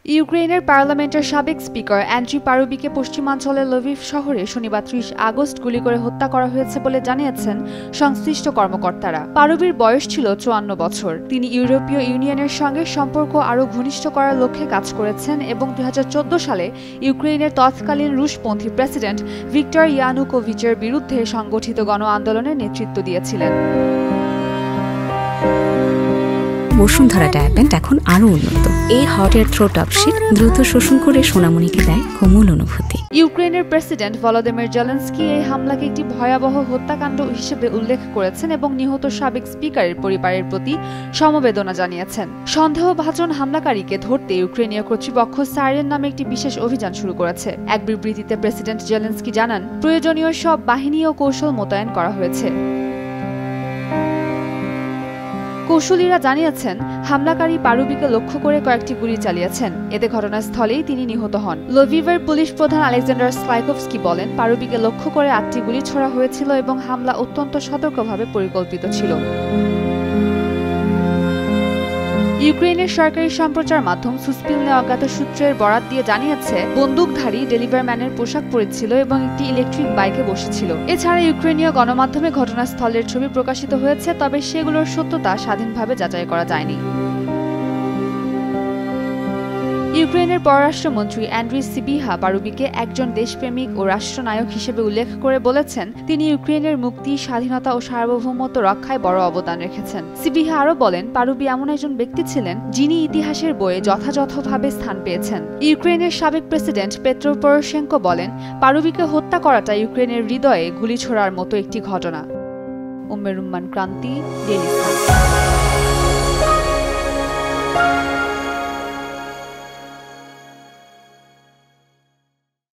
ইউক্রেনের পার্লামেন্টের সাবেক স্পিকার অ্যান্ড্রি পারুবিকে পশ্চিমাঞ্চলের লভিভ শহরে শনিবার ৩০ আগস্ট গুলি করে হত্যা করা হয়েছে বলে জানিয়েছেন সংশ্লিষ্ট কর্মকর্তারা। পারুবির বয়স ছিল ৫৪ বছর। তিনি ইউরোপীয় ইউনিয়নের সঙ্গে সম্পর্ক আরও ঘনিষ্ঠ করার লক্ষ্যে কাজ করেছেন এবং ২০১৪ সালে ইউক্রেনের তৎকালীন রুশপন্থী প্রেসিডেন্ট ভিক্টর ইয়ানুকোভিচের বিরুদ্ধে সংগঠিত গণ আন্দোলনের নেতৃত্ব দিয়েছিলেন। বসুন্ধরা ডায়াপেন্ট এখন আরো উন্নত। এই hot air through top sheet দ্রুত শোষণ করে সোনামণিকে দেয় কোমল অনুভূতি। ইউক্রেনের প্রেসিডেন্ট ভলোদিমির জেলেনস্কি এই হামলাকে একটি ভয়াবহ হত্যাকাণ্ড হিসেবে উল্লেখ করেছেন এবং নিহত সাবেক স্পিকারের পরিবারের প্রতি সমবেদনা জানিয়েছেন। সন্দেহভাজন হামলাকারীকে ধরতে ইউক্রেনীয় কর্তৃপক্ষ সাইরেন নামে একটি বিশেষ অভিযান শুরু করেছে। এক বিবৃতিতে প্রেসিডেন্ট জেলেনস্কি জানান, প্রয়োজনীয় সব বাহিনী ও কৌশল মোতায়েন করা হয়েছে। কৌশলীরা জানিয়েছেন, হামলাকারী পারুবিকে লক্ষ্য করে কয়েকটি গুলি চালিয়েছেন। এতে ঘটনাস্থলেই তিনি নিহত হন। লভিভের পুলিশ প্রধান আলেকজান্ডার স্লাইকোভস্কি বলেন, পারুবিকে লক্ষ্য করে ৮টি গুলি ছোড়া হয়েছিল এবং হামলা অত্যন্ত সতর্কভাবে পরিকল্পিত ছিল। ইউক্রেনের সরকারি সম্প্রচার মাধ্যম সুসপিলনে অজ্ঞাত সূত্রের বরাত দিয়ে জানিয়েছে, বন্দুকধারী ডেলিভারম্যানের পোশাক পরেছিল এবং একটি ইলেকট্রিক বাইকে বসেছিল। এছাড়া ইউক্রেনীয় গণমাধ্যমে ঘটনাস্থলের ছবি প্রকাশিত হয়েছে, তবে সেগুলোর সত্যতা স্বাধীনভাবে যাচাই করা যায়নি। ইউক্রেনের পররাষ্ট্রমন্ত্রী অ্যান্ড্রি সিবিহা পারুবিকে একজন দেশপ্রেমিক ও রাষ্ট্রনায়ক হিসেবে উল্লেখ করে বলেছেন, তিনি ইউক্রেনের মুক্তি, স্বাধীনতা ও সার্বভৌমত্ব রক্ষায় বড় অবদান রেখেছেন। সিবিহা আরও বলেন, পারুবি এমন একজন ব্যক্তি ছিলেন যিনি ইতিহাসের বইয়ে যথাযথভাবে স্থান পেয়েছেন। ইউক্রেনের সাবেক প্রেসিডেন্ট পেট্রো পরোশেঙ্কো বলেন, পারুবিকে হত্যা করাটা ইউক্রেনের হৃদয়ে গুলি ছোড়ার মতো একটি ঘটনা। উম্মে রুম্মান ক্রান্তি, ডেইলি সান।